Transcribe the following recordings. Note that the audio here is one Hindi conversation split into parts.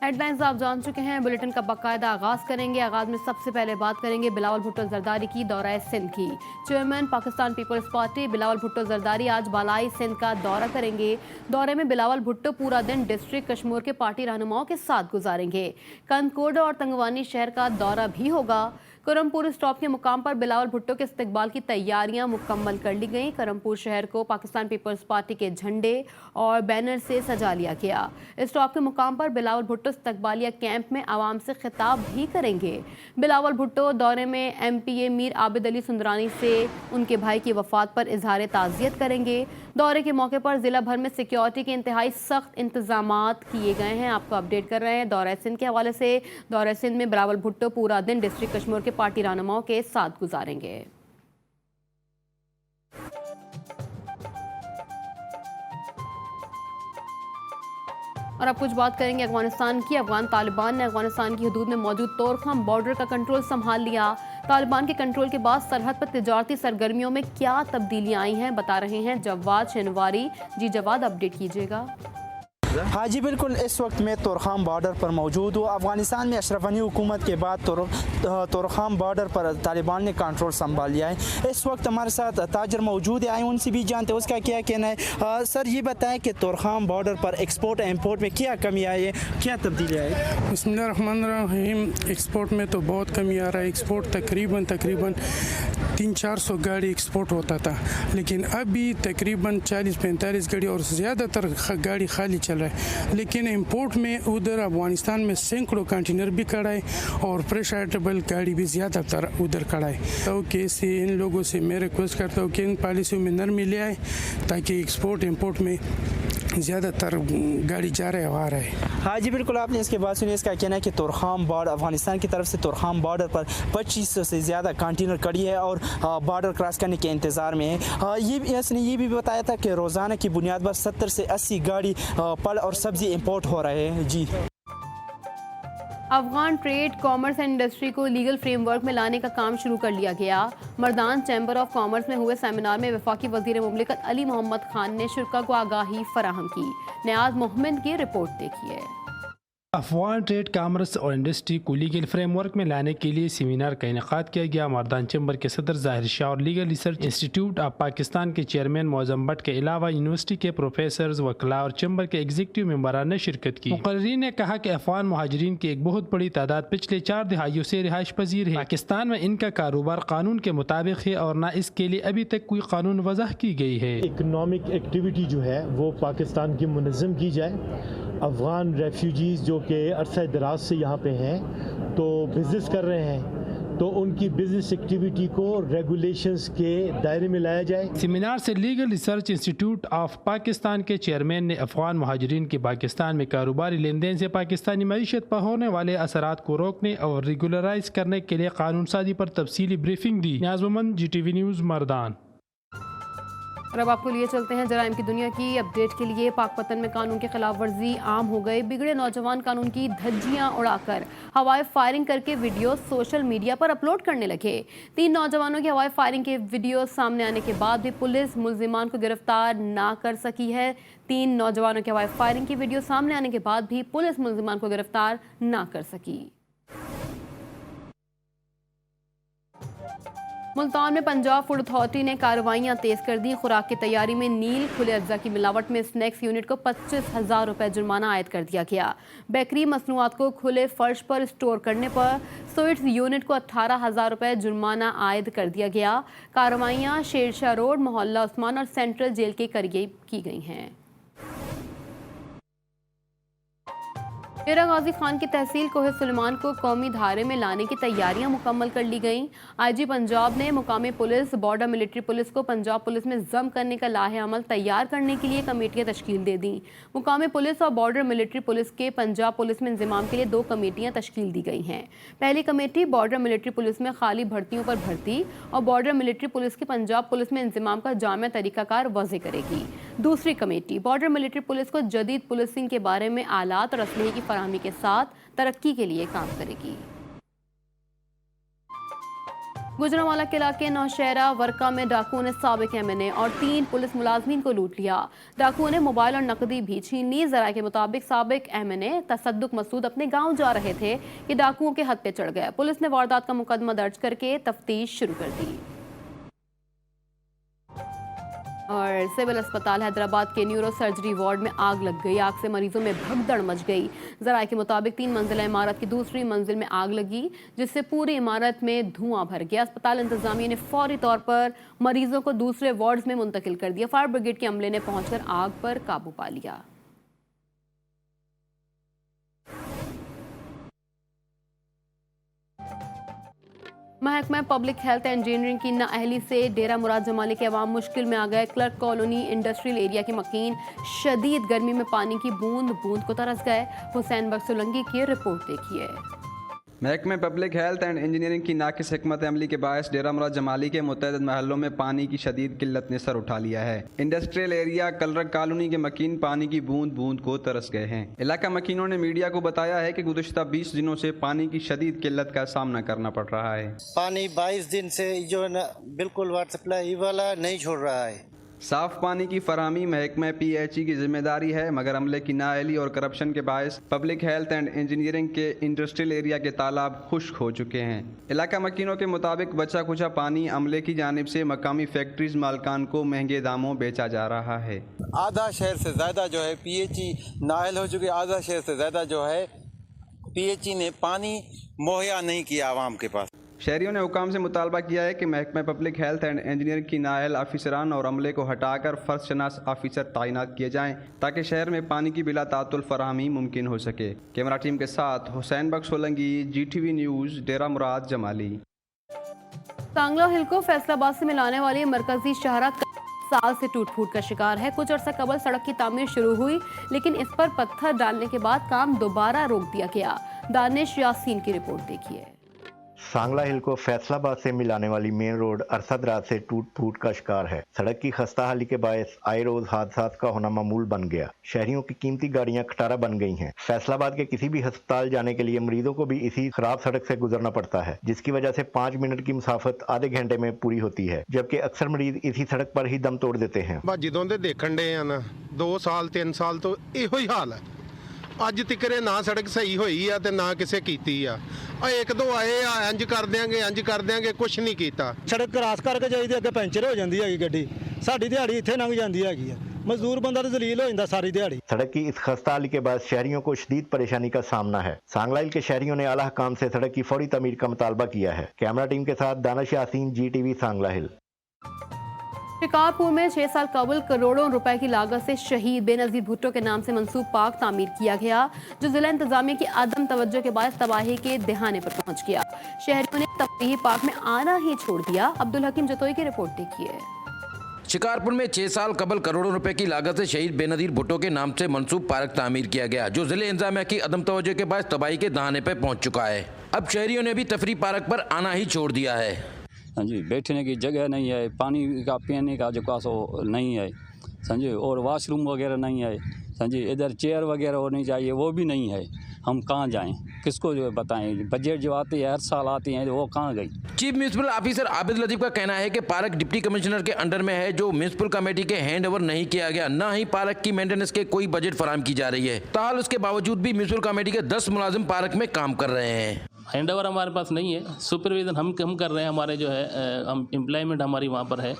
हेडलाइंस आप जान चुके हैं। बुलेटिन का बाकायदा आगाज करेंगे। आगाज में सबसे पहले बात करेंगे बिलावल भुट्टो जरदारी की दौरा सिंध की। Chairman Pakistan peoples party Bilawal Bhutto Zardari आज बालाई सिंध का दौरा करेंगे। दौरे में बिलावल भुट्टो पूरा दिन डिस्ट्रिक्ट कश्मीर के पार्टी रहनुमाओं के साथ गुजारेंगे। कंदकोट और तंगवानी शहर का दौरा भी होगा। करमपुर स्टॉप के मुकाम पर बिलावल भुट्टो के इस्तकबाल की तैयारियां मुकम्मल कर ली गई। करमपुर शहर को पाकिस्तान पीपल्स पार्टी के झंडे और बैनर से सजा लिया गया। स्टॉप के मुकाम पर बिलावल भुट्टो इस्तकबालिया कैंप में आवाम से खिताब भी करेंगे। बिलावल भुट्टो दौरे में MPA मीर आबिद अली सुंदरानी से उनके भाई की वफात पर इजहार ताज़ियत करेंगे। दौरे के मौके पर जिला भर में सिक्योरिटी के इंतहाई सख्त इंतजामात किए गए हैं। आपको अपडेट कर रहे हैं दौरा सिंध के हवाले से। दौरा सिंध में बिलावल भुट्टो पूरा दिन डिस्ट्रिक्ट कश्मीर के पार्टी रहनुमाओं के साथ गुजारेंगे। और अब कुछ बात करेंगे अफगानिस्तान की। अफगान तालिबान ने अफगानिस्तान की हदूद में मौजूद तोरखाम बॉर्डर का कंट्रोल संभाल लिया। तालिबान के कंट्रोल के बाद सरहद पर तिजारती सरगर्मियों में क्या तब्दीलियां आई हैं, बता रहे हैं जवाद शनवारी। जी जवाद, अपडेट कीजिएगा। हाँ जी बिल्कुल, इस वक्त मैं तोरखाम बॉर्डर पर मौजूद हूँ। अफगानिस्तान में अशरफ गनी हुकूमत के बाद तोरखाम बॉर्डर पर तालिबान ने कंट्रोल संभाल लिया है। इस वक्त हमारे साथ ताजर मौजूद है, आए उनसे भी जानते हैं उसका क्या कहना है। सर ये बताएं कि तोरखाम बॉर्डर पर एक्सपोर्ट इम्पोर्ट में क्या कमी आई है, क्या तब्दीली आई है? बिस्मिल्लाहिर्रहमानिर्रहीम। एक्सपोर्ट में तो बहुत कमी आ रहा है। एक्सपोर्ट तकरीबन 300-400 गाड़ी एक्सपोर्ट होता था, लेकिन अभी तकरीबन 40-45 गाड़ी और ज़्यादातर गाड़ी खाली चल रहा है। लेकिन इंपोर्ट में उधर अफगानिस्तान में सैकड़ों कंटेनर भी खड़ा है और प्रेशरेबल गाड़ी भी ज़्यादातर उधर खड़ा है। तो कैसे इन लोगों से मैं रिक्वेस्ट करता हूँ कि इन पॉलिसियों में नरमी ले आए ताकि एक्सपोर्ट इंपोर्ट में ज़्यादातर गाड़ी जा रहा है आ रहा है। हाँ जी बिल्कुल, आपने इसके बाद सुनिए इसका कहना है कि तोरखाम बॉर्डर अफगानिस्तान की तरफ से तोरखाम बॉर्डर पर 2500 से ज़्यादा कंटेनर खड़ी है और बॉर्डर क्रॉस करने के इंतज़ार में है। इसने ये भी बताया था कि रोज़ाना की बुनियाद पर 70 से 80 गाड़ी फल और सब्ज़ी इंपोर्ट हो रहे हैं। जी, Afghan trade commerce and industry को लीगल फ्रेमवर्क में लाने का काम शुरू कर लिया गया। मर्दान चैम्बर ऑफ कॉमर्स में हुए सेमिनार में वफाकी वजीर मुमलिकत अली मोहम्मद खान ने शुरा को आगाही फराहम की। नियाज मोहम्मद की रिपोर्ट देखिए। अफगान ट्रेड कॉमर्स और इंडस्ट्री को लीगल फ्रेमवर्क में लाने के लिए सेमिनार का इनेकाद किया गया। मर्दान चैम्बर के सदर जाहिर शाह और legal research institute of Pakistan के चेयरमैन मौजम भट्ट के अलावा यूनिवर्सिटी के प्रोफेसर, वकला और चैम्बर के एग्जीक्यूटिव मेंबरान ने शिरकत की। मुकर्रीन ने कहा कि अफगान मुहाजिरीन की एक बहुत बड़ी तादाद पिछले 4 दहाइयों से रिहाइश पजीर है। पाकिस्तान में इनका कारोबार कानून के मुताबिक है और न इसके लिए अभी तक कोई कानून वजह की गई है। इकोनॉमिक एक्टिविटी जो है वो पाकिस्तान की मुनज़्ज़म की जाए। अफ़गान रेफ्यूजीज़ जो कि अरसा दराज से यहाँ पे हैं तो बिज़नेस कर रहे हैं, तो उनकी बिजनेस एक्टिविटी को रेगुलेशंस के दायरे में लाया जाए। सेमिनार से legal research institute of Pakistan के चेयरमैन ने अफगान मुहाजिरीन की पाकिस्तान में कारोबारी लेन देन से पाकिस्तानी मईशत पर होने वाले असरात को रोकने और रेगुलराइज करने के लिए कानून साजी पर तफसीली ब्रीफिंग दी। नियाज़ मोहम्मद, GTV न्यूज़, मर्दान। और अब आपको लिए चलते हैं जराइम की दुनिया की अपडेट के लिए। पाकपतन में कानून की खिलाफ वर्जी आम हो गई। बिगड़े नौजवान कानून की धज्जियां उड़ाकर हवाई फायरिंग करके वीडियो सोशल मीडिया पर अपलोड करने लगे। 3 नौजवानों की हवाई फायरिंग के वीडियो सामने आने के बाद भी पुलिस मुल्जिमान को गिरफ्तार ना कर सकी है। 3 नौजवानों की हवाई फायरिंग की वीडियो सामने आने के बाद भी पुलिस मुल्जिमान को गिरफ्तार ना कर सकी। मुल्तान में पंजाब फूड अथॉरिटी ने कार्रवाइयां तेज कर दी। खुराक की तैयारी में नील खुले अज्जा की मिलावट में स्नैक्स यूनिट को 25,000 रुपये जुर्माना आयद कर दिया गया। बेकरी मसनूआत को खुले फर्श पर स्टोर करने पर स्वीट्स यूनिट को 18,000 रुपये जुर्माना आयद कर दिया गया। कार्रवाइयां शेरशाह रोड, मोहल्ला उस्मान और सेंट्रल जेल के करीब की गई हैं। डेरा गाजी खान की तहसील कोहे सुलेमान को कौमी धारे में लाने की तैयारियां मुकम्मल कर ली गईं। IG पंजाब ने मुकामी पुलिस, बॉर्डर मिलिट्री पुलिस को पंजाब पुलिस में जम करने का लाहे अमल तैयार करने के लिए कमेटियां तश्कील दे दी। मुकामी पुलिस और बॉर्डर मिलिट्री पुलिस के पंजाब पुलिस में इंजमाम के लिए 2 कमेटियां तश्कील दी गई हैं। पहली कमेटी बॉर्डर मिलिट्री पुलिस में खाली भर्तियों पर भर्ती और बॉर्डर मिलिट्री पुलिस की पंजाब पुलिस में इंजमाम का जामिया तरीकाकार वज़े करेगी। दूसरी कमेटी बॉर्डर मिलिट्री पुलिस को जदीद पुलिसिंग के बारे में आलात और असलहे की फराहमी के साथ तरक्की के लिए काम करेगी। गुजरांवाला के इलाके नौशहरा वर्का में डाकुओं ने साबिक एमएनए और 3 पुलिस मुलाजमीन को लूट लिया। डाकुओं ने मोबाइल और नकदी भी छीन ली। जराये के मुताबिक साबिक एमएनए तसद्दुक मसूद अपने गांव जा रहे थे कि डाकुओं के हाथ पे चढ़ गए। पुलिस ने वारदात का मुकदमा दर्ज करके तफ्तीश शुरू कर दी। और सिविल अस्पताल हैदराबाद के न्यूरो सर्जरी वार्ड में आग लग गई। आग से मरीजों में भगदड़ मच गई। जराये के मुताबिक 3 मंजिला इमारत की दूसरी मंजिल में आग लगी, जिससे पूरी इमारत में धुआं भर गया। अस्पताल इंतजामिया ने फौरी तौर पर मरीजों को दूसरे वार्ड्स में मुंतकिल कर दिया। फायर ब्रिगेड के अमले ने पहुंचकर आग पर काबू पा लिया। महकमा पब्लिक हेल्थ एंड इंजीनियरिंग की नाअहली से डेरा मुराद जमाली के अवाम मुश्किल में आ गए। क्लर्क कॉलोनी इंडस्ट्रियल एरिया के मकीन शदीद गर्मी में पानी की बूंद बूंद को तरस गए। हुसैन बख्श सोलंकी की रिपोर्ट देखिए। महकमे पब्लिक हेल्थ एंड इंजीनियरिंग की नाकिस हिकमत अमली के बायस डेरा मुराद जमाली के मुतअद्दिद महलों में पानी की शदीद किल्लत ने सर उठा लिया है। इंडस्ट्रियल एरिया कलरक कॉलोनी के मकीन पानी की बूंद बूंद को तरस गए हैं। इलाका मकीनों ने मीडिया को बताया है कि गुज़िश्ता 20 दिनों से पानी की शदीद किल्लत का सामना करना पड़ रहा है। पानी 22 दिन से जो है ना बिल्कुल वाटर सप्लाई वाला नहीं छोड़ रहा है। साफ पानी की फराहमी महकमा PHE की जिम्मेदारी है, मगर अमले की नाअहली और करप्शन के बायस पब्लिक हेल्थ एंड इंजीनियरिंग के इंडस्ट्रियल एरिया के तालाब खुश्क हो चुके हैं। इलाका मकीनों के मुताबिक बचा खुचा पानी अमले की जानिब से मकामी फैक्ट्रीज मालकान को महंगे दामों बेचा जा रहा है। आधा शहर से ज़्यादा जो है PHE नाअहल हो चुके, आधा शहर से ज़्यादा जो है PHE ने पानी मुहैया नहीं किया आवाम के पास। शहरियों ने हुकाम से मुतालबा किया है कि महकमा पब्लिक हेल्थ एंड इंजीनियरिंग की नाअहल ऑफिसरान और अमले को हटाकर फर्ज शनास ऑफिसर तैनात किए जाएं, ताकि शहर में पानी की बिला तातुल फराहमी मुमकिन हो सके। कैमरा टीम के साथ हुसैन बख्श सोलंकी, GTV न्यूज़, डेरा मुराद जमाली। सांगला हिल को फैसलाबाद से मिलाने वाली मरकजी शाहरा साल से टूट फूट का शिकार है। कुछ अर्सा कबल सड़क की तामीर शुरू हुई, लेकिन इस पर पत्थर डालने के बाद काम दोबारा रोक दिया गया। दानिश यासीन की रिपोर्ट देखिए। सांगला हिल को फैसलाबाद से मिलाने वाली मेन रोड अरसद रात से टूट फूट का शिकार है। सड़क की खस्ता हाली के बायस आए रोज हादसात का होना मामूल बन गया। शहरियों की कीमती गाड़ियां खटारा बन गई हैं। फैसलाबाद के किसी भी अस्पताल जाने के लिए मरीजों को भी इसी खराब सड़क से गुजरना पड़ता है, जिसकी वजह से 5 मिनट की मुसाफत आधे घंटे में पूरी होती है, जबकि अक्सर मरीज इसी सड़क पर ही दम तोड़ देते हैं। ਜਦੋਂ ਦੇ ਦੇਖਣ ਦੇ ਆ ਨਾ 2 ਸਾਲ 3 ਸਾਲ ਤੋਂ ਇਹੋ ਹੀ ਹਾਲ ਹੈ। ਅੱਜ ਤੱਕਰੇ ਨਾ ਸੜਕ ਸਹੀ ਹੋਈ ਆ ਤੇ ਨਾ ਕਿਸੇ ਕੀਤੀ ਆ। ਇੱਕ ਦੋ ਆਏ ਆ ਇੰਜ ਕਰ ਦਿਆਂਗੇ ਕੁਛ ਨਹੀਂ ਕੀਤਾ। ਸੜਕ ਕ੍ਰਾਸ ਕਰਕੇ ਜਾਈਦੀ ਅੱਗੇ ਪੈਂਚਰ ਹੋ ਜਾਂਦੀ ਹੈਗੀ ਗੱਡੀ। ਸਾਡੀ ਦਿਹਾੜੀ ਇੱਥੇ ਲੰਘ ਜਾਂਦੀ ਹੈਗੀ ਆ। मजदूर बंदा तो जलील हो जाता सारी दिहाड़ी। सड़क की इस खस्ता हाली के बाद शहरियों को शदीद परेशानी का सामना है। सांगला हिल के शहरियों ने आला हुकाम से सड़क की फौरी तमीर का मुतालबा किया है। कैमरा टीम के साथ दानिश यासीन, GTV सांगला हिल। शिकारपुर में 6 साल कबल करोड़ों रुपए की लागत से शहीद बेनजीर भुट्टो के नाम से मंसूब पार्क तामीर किया गया, जो जिला इंतजामिया की आदम तवज्जो के बाद तबाही के दहाने पर पहुंच गया। शहरियों ने तफरीही पार्क में आना ही छोड़ दिया। अब्दुल हकीम जतोई की रिपोर्ट देखिए। शिकारपुर में 6 साल कबल करोड़ों रुपए की लागत से शहीद बेनजीर भुट्टो के नाम से मंसूब पार्क तामीर किया गया, जो जिले इंतजामिया की अदम तवज्जो के बाद तबाही के दहाने पर पहुंच चुका है। अब शहरियों ने भी तफरीही पार्क पर आना ही छोड़ दिया है। हाँ जी, बैठने की जगह नहीं है, पानी का पीने का जो का सो नहीं है समझे, और वॉशरूम वगैरह नहीं है समझे, इधर चेयर वगैरह होनी चाहिए वो भी नहीं है। हम कहाँ जाएं, किसको जो बताएं? बजट जो आती है हर साल आती है, वो कहाँ गई? Chief municipal officer Abid Latif का कहना है कि पार्क डिप्टी कमिश्नर के अंडर में है, जो म्यूनिसिपल कमेटी के हैंड ओवर नहीं किया गया, न ही पार्क की मेंटेनेंस के कोई बजट फराहम की जा रही है। ताल उसके बावजूद भी म्यूनिसिपल कमेटी के 10 मुलाजिम पार्क में काम कर रहे हैं। हैंड ओवर हमारे पास नहीं है, सुपरविजन हम कर रहे हैं। हमारे जो है हम एम्प्लॉयमेंट हमारी वहाँ पर है,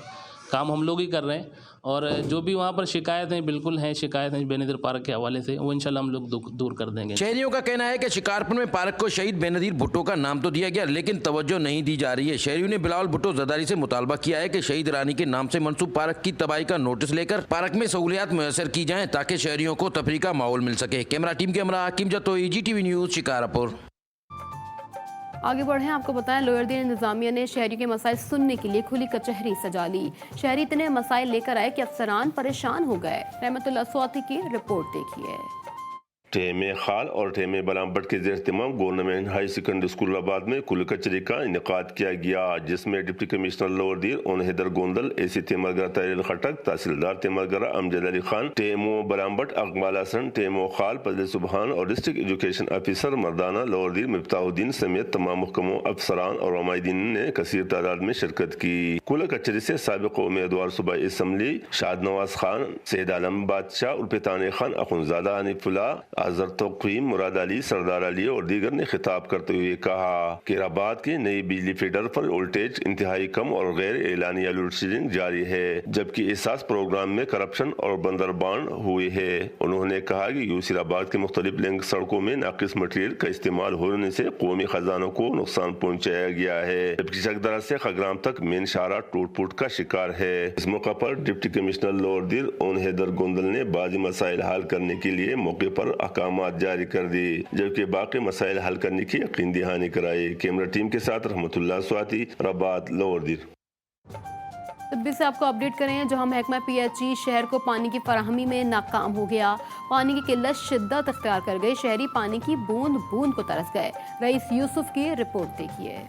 काम हम लोग ही कर रहे हैं। और जो भी वहाँ पर शिकायतें बिल्कुल हैं, शिकायतें बेनज़ीर पार्क के हवाले से, वो इंशाल्लाह हम लोग दूर कर देंगे। शहरियों का कहना है कि शिकारपुर में पार्क को शहीद बेनज़ीर भुट्टो का नाम तो दिया गया, लेकिन तवज्जो नहीं दी जा रही है। शहरियों ने बिलावल भुट्टो जरदारी से मुतालबा किया है कि शहीद रानी के नाम से मंसूब पार्क की तबाही का नोटिस लेकर पार्क में सहूलियात मुयसर की जाएं, ताकि शहरियों को तफरीह का माहौल मिल सके। कैमरा टीम के हमरा हकीम जतोई, GTV न्यूज़, शिकारपुर। आगे बढ़ें, आपको बताएं लोअर दिन इंतजामिया ने शहरियों के मसाइल सुनने के लिए खुली कचहरी सजा ली। शहरी इतने मसाइल लेकर आए कि अफसरान परेशान हो गए। रहमतुल्लाह स्वाति की रिपोर्ट देखिए। टेमे खाल और टेमे बलामबट के ज़ेर-ए-एहतमाम गवर्नमेंट हाई सेकेंडरी स्कूल आबाद में कुल कचरे का इनेकाद किया गया, जिसमें डिप्टी कमिश्नर लोअर दीर ओन हैदर गोंदल, एसी तेमरगरा तहरील खटक, तहसीलदार तेमरगरा अमजद अली खान, टेमो बलामबट अकबाल हसन, टेमो खाल फजल सुबहान और डिस्ट्रिक्ट एजुकेशन ऑफिसर मर्दाना लोअर दीर मिफ्ताहुद्दीन समेत तमाम महकमों, अफसरान और उमाइदीन ने कसीर तादाद में शिरकत की। कुल कचरे से साबिक उम्मीदवार सूबाई असम्बली शाद नवाज खान, सैयद आलम बादशाह, उल्फितान खान, अखुनजादा हनीफुल्ला, अजहर तौकीम, मुराद अली, सरदार अली और दीगर ने खिताब करते हुए कहा कि इलाहाबाद के नई बिजली फीडर पर वोल्टेज इंतहाई कम और गैर एलानिया लोड शेडिंग जारी है, जबकि एहसास प्रोग्राम में करप्शन और बंदरबान हुए है। उन्होंने कहा कि यूसिलाबाद के मुख्तलिफ लिंक सड़कों में नाकिस मटीरियल का इस्तेमाल होने से कौमी खजानों को नुकसान पहुँचाया गया है, जबकि चकदरा से खगराम तक मेन शाहरा टूट फूट का शिकार है। इस मौके पर डिप्टी कमिश्नर लोअर दीर ओन हैदर गोंदल ने बाज़ी मसाइल हल करने के लिए मौके पर अहकामात जारी कर दी, जबकि बाकी मसाइल हल करने की यकीन दहानी कराई। कैमरा टीम के साथ रहमतुल्लाह स्वाति, रबात, लोअर दीर। तब से आपको अपडेट करें, जहां महकमा PHE शहर को पानी की फराहमी में नाकाम हो गया। पानी की किल्लत शिद्दत अख्तियार कर गई, शहरी पानी की बूंद बूंद को तरस गए। रईस यूसुफ की रिपोर्ट देखिए।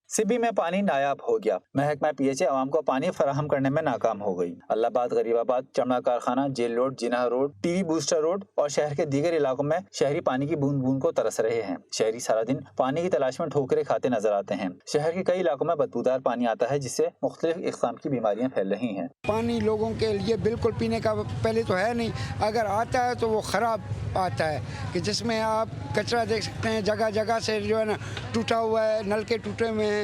सिबी में पानी नायाब हो गया। महकमा PHE आवाम को पानी फराहम करने में नाकाम हो गई। अल्लाहबाद, गरीबाबाद, चमड़ा कारखाना, जेल रोड, जिना रोड, टीवी बूस्टर रोड और शहर के दीगर इलाकों में शहरी पानी की बूंद बूंद को तरस रहे हैं। शहरी सारा दिन पानी की तलाश में ठोकरें खाते नजर आते हैं। शहर के कई इलाकों में बदबूदार पानी आता है, जिससे मुख्तलिफ इक़साम की बीमारियाँ फैल रही हैं। पानी लोगों के लिए बिल्कुल पीने का पहले तो है नहीं, अगर आता है तो वो खराब आता है, कि जिसमें आप कचरा देख सकते हैं, जगह जगह से जो है ना टूटा हुआ है, नलके टूटे हुए हैं,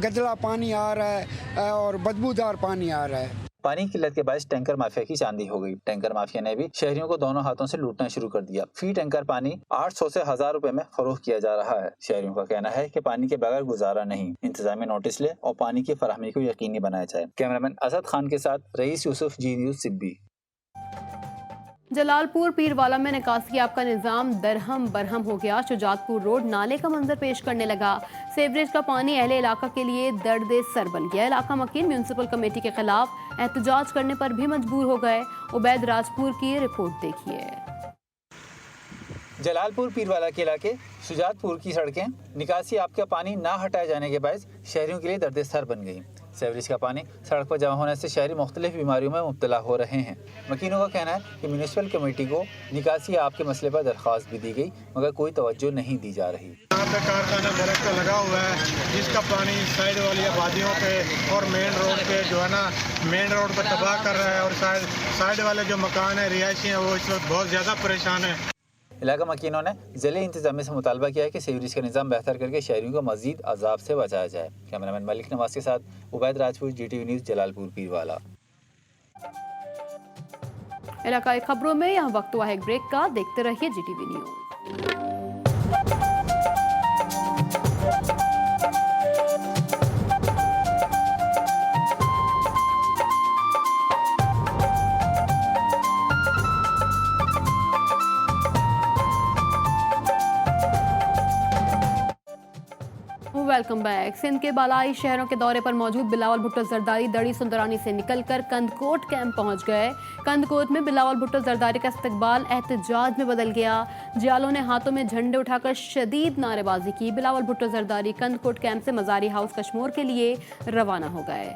गदला पानी आ रहा है और बदबूदार पानी आ रहा है। पानी की किल्लत के बायस टैंकर माफिया की चांदी हो गई। टैंकर माफिया ने भी शहरियों को दोनों हाथों से लूटना शुरू कर दिया। फी टैंकर पानी 800 से 1000 रुपए में फरोख्त किया जा रहा है। शहरियों का कहना है कि पानी के बगैर गुजारा नहीं। इंतजामिया नोटिस ले और पानी की फराहमी को यकीनी बनाया जाए। कैमरामैन असद खान के साथ रईस यूसुफ, जी न्यूज़, सिब्बी। जलालपुर पीरवाला में निकासियाब का निज़ाम दरहम बरहम हो गया। शुजातपुर रोड नाले का मंजर पेश करने लगा। सेवरेज का पानी अहले इलाका के लिए दर्द सर बन गया। इलाका मकीन म्यूनसिपल कमेटी के खिलाफ एहतजाज करने पर भी मजबूर हो गए। उबैद राजपुर की रिपोर्ट देखिए। जलालपुर पीरवाला के इलाके शुजातपुर की सड़कें निकासी आपका पानी ना हटाए जाने के बायस शहरियों के लिए दर्द सर बन गई। सेवरेज का पानी सड़क पर जमा होने से शहरी मुख्तलिफ बीमारियों में मुब्तला हो रहे हैं। मकीनों का कहना है कि म्यूनसिपल कमेटी को निकासी आपके मसले पर दरख्वास्त भी दी गई, मगर कोई तवज्जो नहीं दी जा रही। यहाँ पे कारखाना दरख्त लगा हुआ है, जिसका पानी साइड वाली आबादियों पे और मेन रोड पे जो है ना, मेन रोड पर तबाह कर रहा है, और साइड वाले जो मकान है, रिहायशी हैं, वो इस वक्त बहुत ज़्यादा परेशान है। इलाका मकीनों ने ज़िले इंतजामिया से मुतालबा किया है कि सेवरेज का निज़ाम बेहतर करके शहरियों को मजीद अजाब से बचाया जाए। कैमरामैन मलिक नवाज के साथ उबैद राजपुर, GTV न्यूज़, जलालपुर पीरवाला। इलाकाई खबरों में यहाँ वक्त हुआ है एक ब्रेक का। देखते रहिए GTV news. Welcome back. Sindh के बालाई शहरों के दौरे पर मौजूद बिलावल भुट्टो जरदारी दड़ी सुंदरानी से निकलकर कंदकोट कैंप पहुंच गए। कंदकोट में बिलावल भुट्टो जरदारी का इस्तकबाल एहतजाज में बदल गया। जियालों ने हाथों में झंडे उठाकर शदीद नारेबाजी की। बिलावल भुट्टो जरदारी कंदकोट कैंप से मजारी हाउस कश्मोर के लिए रवाना हो गए।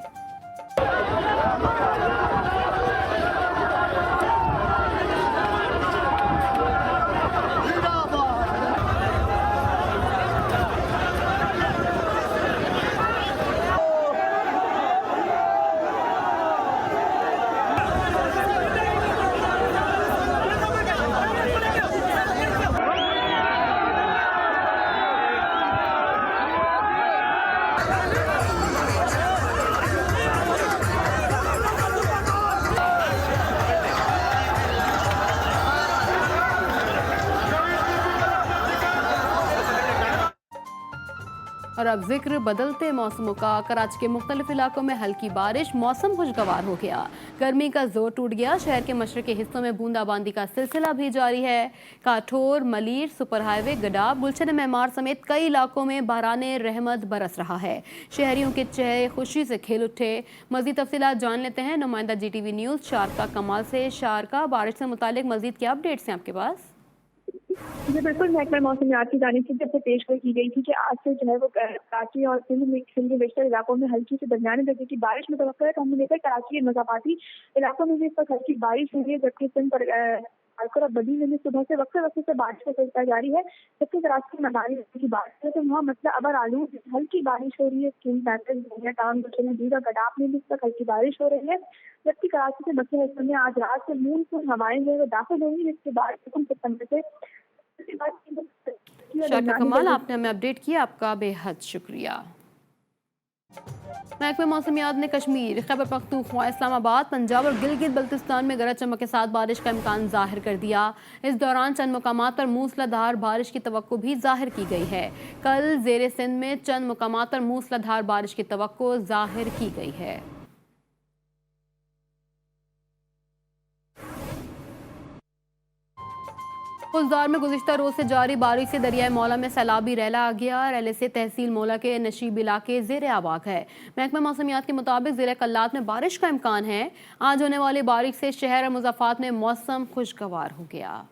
और अब जिक्र बदलते मौसमों का। कराची के मुख्तलिफ इलाकों में हल्की बारिश, मौसम खुशगवार हो गया। गर्मी का जोर टूट गया। शहर के मशरक़ी हिस्सों में बूंदाबांदी का सिलसिला भी जारी है। काठोर, मलीर, सुपर हाईवे, गडाब, गुलशन मेमार समेत कई इलाकों में बहराने रहमत बरस रहा है। शहरियों के चेहरे खुशी से खिल उठे। मज़ीद तफसीलात जान लेते हैं नुमाइंदा GTV न्यूज़ शारका कमाल से। शारका, बारिश से मुतालिक मज़ीद क्या अपडेट्स हैं आपके पास? जी बिल्कुल, महकमा मौसमियात की जानिब से जब पेशगोई की गई थी कि आज से जो है वो कराची और सिंध के बेशतर इलाकों में हल्की से दरमियाने दर्जे की बारिश मुतवक्का है। तो हमने देखा कराची के मज़ाफ़ाती इलाकों में भी इस वक्त हल्की बारिश हुई है, जबकि सिंध पर और बदी में सुबह से वक्त से बारिश का सिलसिला जारी है। जबकि कराची में मनाली की बारिश है तो वहाँ मतलब अबर आलू हल्की बारिश हो रही है। किंग पैंतीस टाउन दीदा गडाप में भी इस वक्त हल्की बारिश हो रही है। जबकि कराची के मक्के हिस्से में आज रात से मूनसून हवाएं जो है वो दाखिल होंगी, जिसके बाद सितंबर से शाकिर कमाल, आपने हमें अपडेट किया, आपका बेहद शुक्रिया। महकमे मौसमियात ने कश्मीर, खैबर पख्तूनख्वा, इस्लामाबाद, पंजाब और गिलगित बल्तिस्तान में गरज चमक के साथ बारिश का इम्कान जाहिर कर दिया। इस दौरान चंद मुकामात पर मूसलाधार बारिश की तवक्को भी जाहिर की गई है। कल ज़ेरे सिंध में चंद मुकामात पर मूसलाधार बारिश की तवक्को जाहिर की गई है। फुलदार में गुज़िश्ता रोज से जारी बारिश से दरियाए मौला में सैलाबी रैला आ गया। रैले से तहसील मौला के नशीब इलाके ज़ेर आबाद है। महकमा मौसमियात के मुताबिक ज़िले कल्लात में बारिश का इम्कान है। आज होने वाली बारिश से शहर और मुज़ाफ़ात में मौसम खुशगवार हो गया।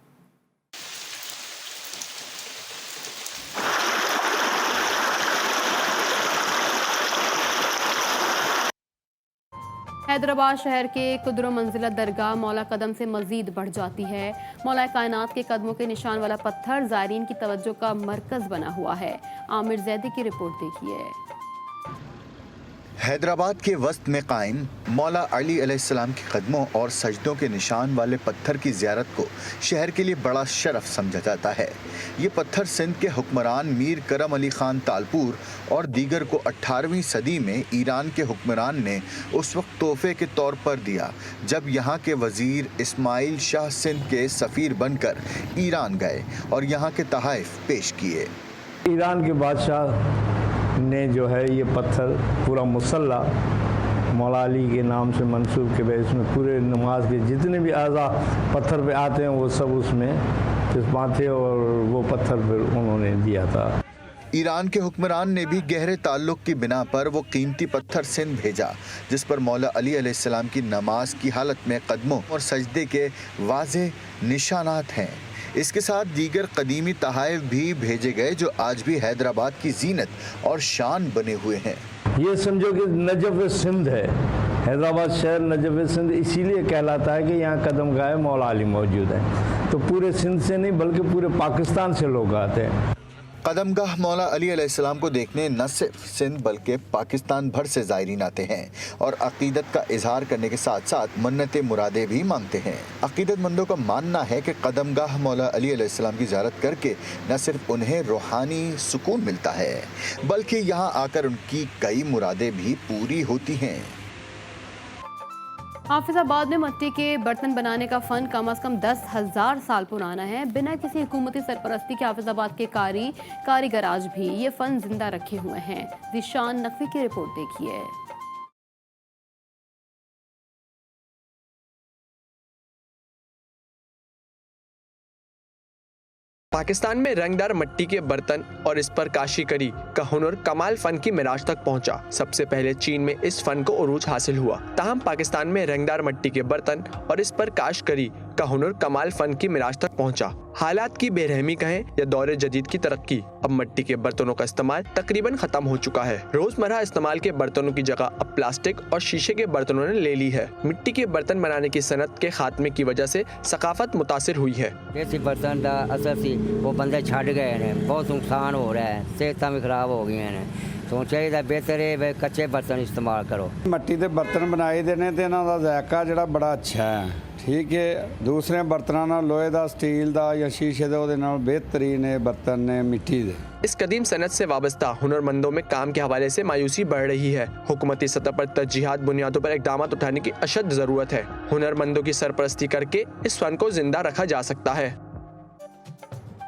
हैदराबाद शहर के कुदरो मंजिला दरगाह मौला कदम से मजीद बढ़ जाती है। मौला कायनात के कदमों के निशान वाला पत्थर ज़ायरीन की तवज्जो का मरकज़ बना हुआ है। आमिर जैदी की रिपोर्ट देखिए। हैदराबाद के वस्त में कायम मौला अली अलैहिस्सलाम के कदमों और सजदों के निशान वाले पत्थर की ज़ियारत को शहर के लिए बड़ा शरफ समझा जाता है। ये पत्थर सिंध के हुक्मरान मीर करम अली खान तालपुर और दीगर को 18वीं सदी में ईरान के हुक्मरान ने उस वक्त तोहफे के तौर पर दिया जब यहाँ के वज़ीर इस्माइल शाह सिंध के सफ़ीर बनकर ईरान गए और यहाँ के तहाइफ पेश किए। ईरान के बादशाह ने जो है ये पत्थर पूरा मुसल्ला मौला अली के नाम से मंसूब के वजह इसमें पूरे नमाज के जितने भी आज़ा पत्थर पे आते हैं वो सब उसमें फिसमा थे और वो पत्थर फिर उन्होंने दिया था। ईरान के हुक्मरान ने भी गहरे ताल्लुक़ की बिना पर वो कीमती पत्थर सिंध भेजा जिस पर मौला अली अलैहिस्सलाम की नमाज की हालत में कदमों और सजदे के वाज़े निशानात हैं। इसके साथ दीगर कदीमी तहाइफ भी भेजे गए जो आज भी हैदराबाद की जीनत और शान बने हुए हैं। ये समझो कि नजफ़ सिंध है, हैदराबाद शहर नजफ़ सिंध इसीलिए कहलाता है कि यहाँ कदमगाह मौला अली मौजूद है। तो पूरे सिंध से नहीं बल्कि पूरे पाकिस्तान से लोग आते हैं। कदमगाह मौला अली अलैहिस्सलाम को देखने न सिर्फ सिंध बल्कि पाकिस्तान भर से ज़ायरीन आते हैं और अक़ीदत का इजहार करने के साथ साथ मन्नतें मुरादें भी मांगते हैं। अक़ीदतमंदों का मानना है कि कदमगाह मौला अली अलैहिस्सलाम की ज़ियारत करके न सिर्फ उन्हें रूहानी सुकून मिलता है बल्कि यहाँ आकर उनकी कई मुरादें भी पूरी होती हैं। हाफिजाबाद में मिट्टी के बर्तन बनाने का फन कम से कम 10,000 साल पुराना है। बिना किसी हुकूमती सरपरस्ती के हाफिजाबाद के कारीगर आज भी ये फन जिंदा रखे हुए हैं। जिशान नकवी की रिपोर्ट देखिए। पाकिस्तान में रंगदार मिट्टी के बर्तन और इस पर काशीगरी का हुनर कमाल फन की मिराज तक पहुंचा। सबसे पहले चीन में इस फन को उरूज हासिल हुआ। ताहम पाकिस्तान में रंगदार मिट्टी के बर्तन और इस पर काशगरी का हुनर कमाल फन की मिराज तक पहुंचा। हालात की बेरहमी कहें या दौरे जदीद की तरक्की, अब मिट्टी के बर्तनों का इस्तेमाल तकरीबन खत्म हो चुका है। रोजमर्रा इस्तेमाल के बर्तनों की जगह अब प्लास्टिक और शीशे के बर्तनों ने ले ली है। मिट्टी के बर्तन बनाने की सनत के खात्मे की वजह से सकाफत मुतासिर हुई है। देसी बर्तन का असर सी वो बंदे छड़ गए ने, बहुत नुकसान हो रहा है, सेहत भी खराब हो गई ने। तो चाहिए बेहतर है कच्चे बर्तन इस्तेमाल करो। मिट्टी के बर्तन बनाए देने ते इन्हां दा जायका जिहड़ा बड़ा अच्छा है। ठीक है, दूसरे बर्तनों नाल लोहे दा, स्टील दा या शीशे दे ओहदे नाल बेहतरीन बर्तन ने मिट्टी दे। इस कदीम सनत से वाबस्ता हुनरमंदों में काम के हवाले से मायूसी बढ़ रही है। हुकूमती सतह पर तरजीहात बुनियादों पर इक़दाम उठाने की अशद ज़रूरत है। हुनरमंदों की सरपरस्ती करके इस फन को जिंदा रखा जा सकता है।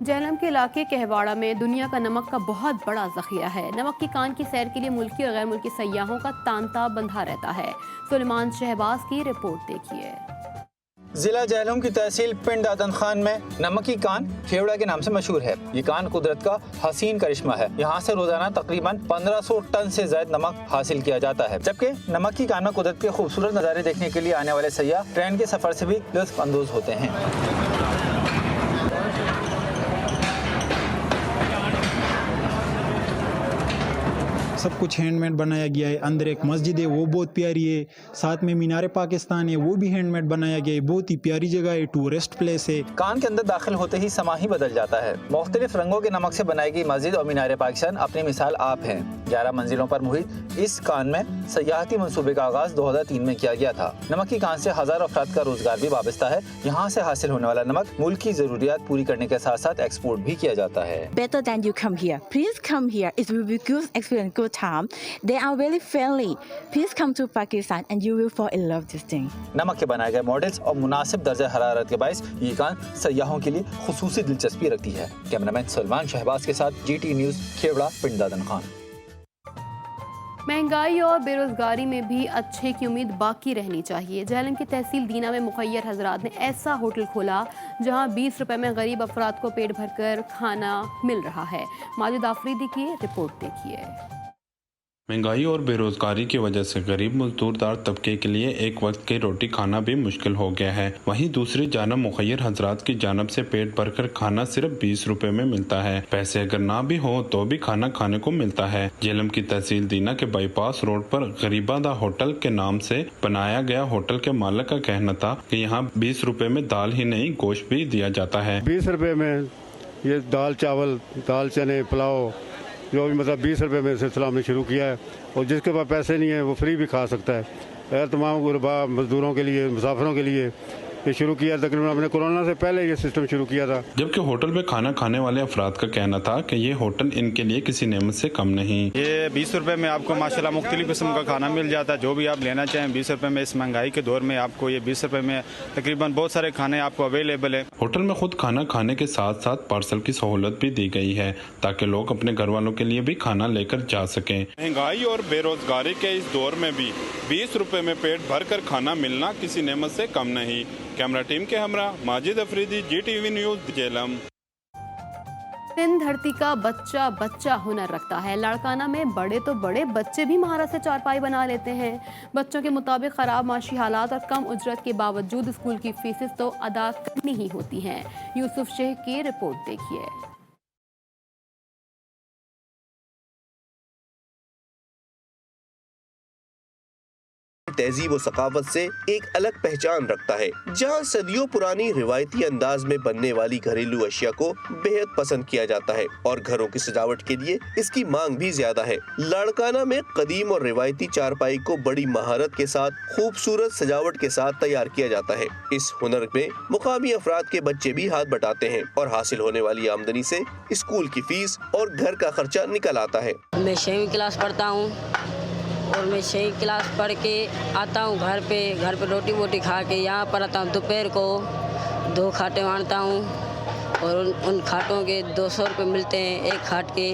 जहलम के इलाके कहवाड़ा में दुनिया का नमक का बहुत बड़ा ज़ख़ीरा है। नमक की कान की सैर के लिए मुल्की और गैर मुल्की सयाहों का तांता बंधा रहता है। सुलेमान शहबाज की रिपोर्ट देखिए। जिला जहलम की तहसील पिंड आदन खान में नमक की कान खेवड़ा के नाम से मशहूर है। ये कान कुदरत का हसीन करिश्मा है। यहाँ से रोजाना तकरीबन 1500 टन से ज्यादा नमक हासिल किया जाता है। जबकि नमक की कान में कुदरत के खूबसूरत नज़ारे देखने के लिए आने वाले सयाह ट्रेन के सफर से भी लुत्फ अंदोज होते हैं। सब कुछ हैंडमेड बनाया गया है। अंदर एक मस्जिद है वो बहुत प्यारी है, साथ में मीनार पाकिस्तान है वो भी हैंडमेड बनाया गया है। बहुत ही प्यारी जगह है, टूरिस्ट प्लेस है। कान के अंदर दाखिल होते ही समा ही बदल जाता है। मुख्तलिफ रंगों के नमक से बनाई गई मस्जिद और मीनार पाकिस्तान अपनी मिसाल आप हैं। 11 मंजिलों पर मुहित इस कान में सयाहती मंसूबे का आगाज 2003 में किया गया था। नमक की कान से हजारों अफराद का रोजगार भी वाबस्ता है। यहाँ से हासिल होने वाला नमक मुल्क की जरूरियात पूरी करने के साथ साथ एक्सपोर्ट भी किया जाता है। Better than you come here. Please come here. It will be good experience, good time. They are very friendly. Please come to Pakistan and you will fall in love this thing. नमक के बनाए गए मॉडल्स और मुनासिब दर्जे हरारत के बायस ये कान सयाहों के लिए खुसूसी दिलचस्पी रखती है। कैमरामैन सलमान शहबाज के साथ GT न्यूज़, खेवड़ा, पिंड दादन खान। महंगाई और बेरोजगारी में भी अच्छे की उम्मीद बाकी रहनी चाहिए। झेलम की तहसील दीना में मुखैर हजरात ने ऐसा होटल खोला जहां 20 रुपए में गरीब अफराद को पेट भरकर खाना मिल रहा है। माजिद आफरीदी की रिपोर्ट देखिए। महंगाई और बेरोजगारी की वजह से गरीब मजदूरदार तबके के लिए एक वक्त की रोटी खाना भी मुश्किल हो गया है। वहीं दूसरी जानब मुखैर हजरात की जानब से पेट भरकर खाना सिर्फ 20 रुपए में मिलता है। पैसे अगर ना भी हो तो भी खाना खाने को मिलता है। झेलम की तहसील दीना के बाईपास रोड पर गरीबादा होटल के नाम से बनाया गया होटल के मालिक का कहना था कि यहाँ 20 रुपए में दाल ही नहीं गोश्त भी दिया जाता है। 20 रुपए में ये दाल चावल, दाल चने, पुलाव, जो भी मतलब 20 रुपए में सिलसिला हमने शुरू किया है। और जिसके पास पैसे नहीं है वो फ्री भी खा सकता है। तमाम गुरबा मजदूरों के लिए, मुसाफिरों के लिए ये शुरू किया। तकरीबन हमने कोरोना से पहले ये सिस्टम शुरू किया था। जबकि होटल में खाना खाने वाले अफराद का कहना था कि ये होटल इनके लिए किसी नेमत से कम नहीं। ये 20 रुपए में आपको माशाल्लाह मुख्तलिफ किस्म का खाना मिल जाता है। जो भी आप लेना चाहें 20 रुपए में। इस महंगाई के दौर में आपको ये 20 रुपए में तकरीबन बहुत सारे खाने आपको अवेलेबल है। होटल में खुद खाना खाने के साथ साथ पार्सल की सहूलत भी दी गई है ताकि लोग अपने घर वालों के लिए भी खाना लेकर जा सकें। महंगाई और बेरोजगारी के इस दौर में भी 20 रुपए में पेट भर कर खाना मिलना किसी नेमत से कम नहीं। कैमरा टीम के हमरा माजिद अफरीदी, GTV न्यूज़, झेलम। सिंध धरती का बच्चा बच्चा हुनर रखता है। लाड़काना में बड़े तो बड़े बच्चे भी महारत से चारपाई बना लेते हैं। बच्चों के मुताबिक खराब माशी हालात और कम उजरत के बावजूद स्कूल की फीसें तो अदा करनी ही होती हैं। यूसुफ शेख की रिपोर्ट देखिए। तहजीब और सकाफत से एक अलग पहचान रखता है, जहाँ सदियों पुरानी रिवायती अंदाज में बनने वाली घरेलू अशिया को बेहद पसंद किया जाता है और घरों की सजावट के लिए इसकी मांग भी ज्यादा है। लाड़काना में कदीम और रिवायती चारपाई को बड़ी महारत के साथ खूबसूरत सजावट के साथ तैयार किया जाता है। इस हुनर में मुकामी अफराद के बच्चे भी हाथ बटाते हैं और हासिल होने वाली आमदनी से स्कूल की फीस और घर का खर्चा निकल आता है। मैं 6वीं क्लास पढ़ता हूँ और मैं 6वीं क्लास पढ़ के आता हूँ घर पे रोटी वोटी खा के यहाँ पर आता हूँ। दोपहर को 2 खाटे बांटता हूँ और उन खाटों के 200 रुपये मिलते हैं। एक खाट के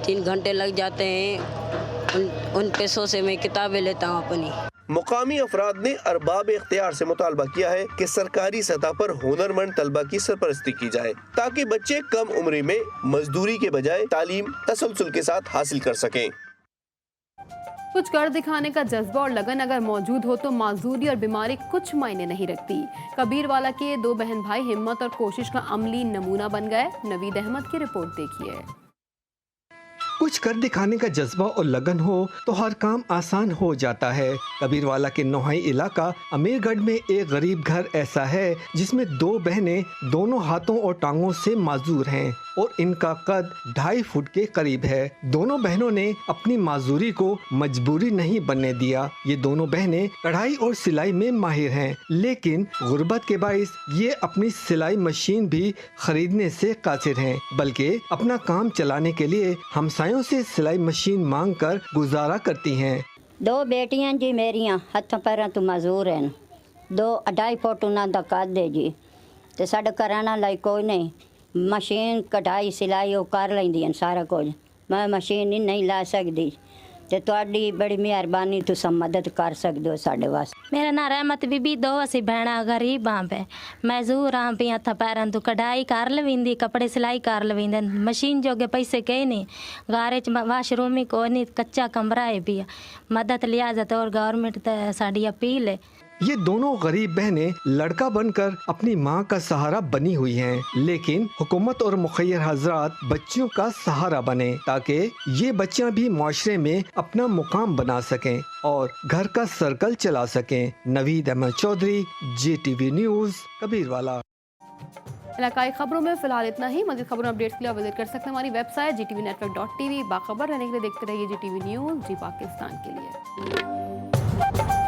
3 घंटे लग जाते हैं। उन पैसों से मैं किताबें लेता हूँ अपनी। मुकामी अफराद ने अरबाब इख्तियार से मुतालबा किया है कि सरकारी सतह पर हुनरमंद तलबा की सरपरस्ती की जाए ताकि बच्चे कम उम्र में मजदूरी के बजाय तालीम तसलसल के साथ हासिल कर सकें। कुछ कर दिखाने का जज्बा और लगन अगर मौजूद हो तो माजूरी और बीमारी कुछ मायने नहीं रखती। कबीरवाला के 2 बहन भाई हिम्मत और कोशिश का अमली नमूना बन गए। नवीद अहमद की रिपोर्ट देखिए। कुछ कर दिखाने का जज्बा और लगन हो तो हर काम आसान हो जाता है। कबीरवाला के नोहाई इलाका अमीरगढ़ में एक गरीब घर ऐसा है जिसमें 2 बहनें दोनों हाथों और टांगों से माजूर हैं और इनका कद 2.5 फुट के करीब है। दोनों बहनों ने अपनी माजूरी को मजबूरी नहीं बनने दिया। ये दोनों बहनें कढ़ाई और सिलाई में माहिर हैं, लेकिन गुर्बत के बाइस ये अपनी सिलाई मशीन भी खरीदने से कासिर हैं, बल्कि अपना काम चलाने के लिए हमसायों से सिलाई मशीन मांग कर गुजारा करती हैं। 2 बेटियां जी मेरियां हथों पैरों तो मजूर हैं। 2.5 फुट उन्हां दा कद है जी ते साडे कराना लाई कोई नहीं। मशीन कढ़ाई सिलाई वो कर लेंदियां सारा कुछ। मैं मशीन नहीं ला सकती ते तुहाडी बड़ी मेहरबानी, तुसां मदद कर सकदे हो साडे वास्ते। मेरा नाम रहमत बीबी, 2 असी भैणा गरीब हाँ पे मजूर हाँ भी हथ पैरों तो कढ़ाई कर लवींदी, कपड़े सिलाई कर लवींदे। मशीन जोगे पैसे कई नहीं, गारे च वाशरूम ही कोई नहीं, कच्चा कमरा है भी। मदद लिया जाता और गवर्नमेंट ते साडी अपील है। ये दोनों गरीब बहनें लड़का बनकर अपनी माँ का सहारा बनी हुई हैं, लेकिन हुकूमत और मुखय्यर हजरात बच्चियों का सहारा बने ताकि ये बच्चियाँ भी माशरे में अपना मुकाम बना सकें और घर का सर्कल चला सकें। Navid Ahmad Chaudhry, JTV news, Kabirwala. इलाकाई खबरों में फिलहाल इतना ही। मज़ीद खबरों अपडेट्स के लिए विजिट कर सकते हैं हमारी वेबसाइट GTVnetwork.tv। बाखबर रहने के लिए देखते रहिए GTV न्यूज़, जी पाकिस्तान के लिए।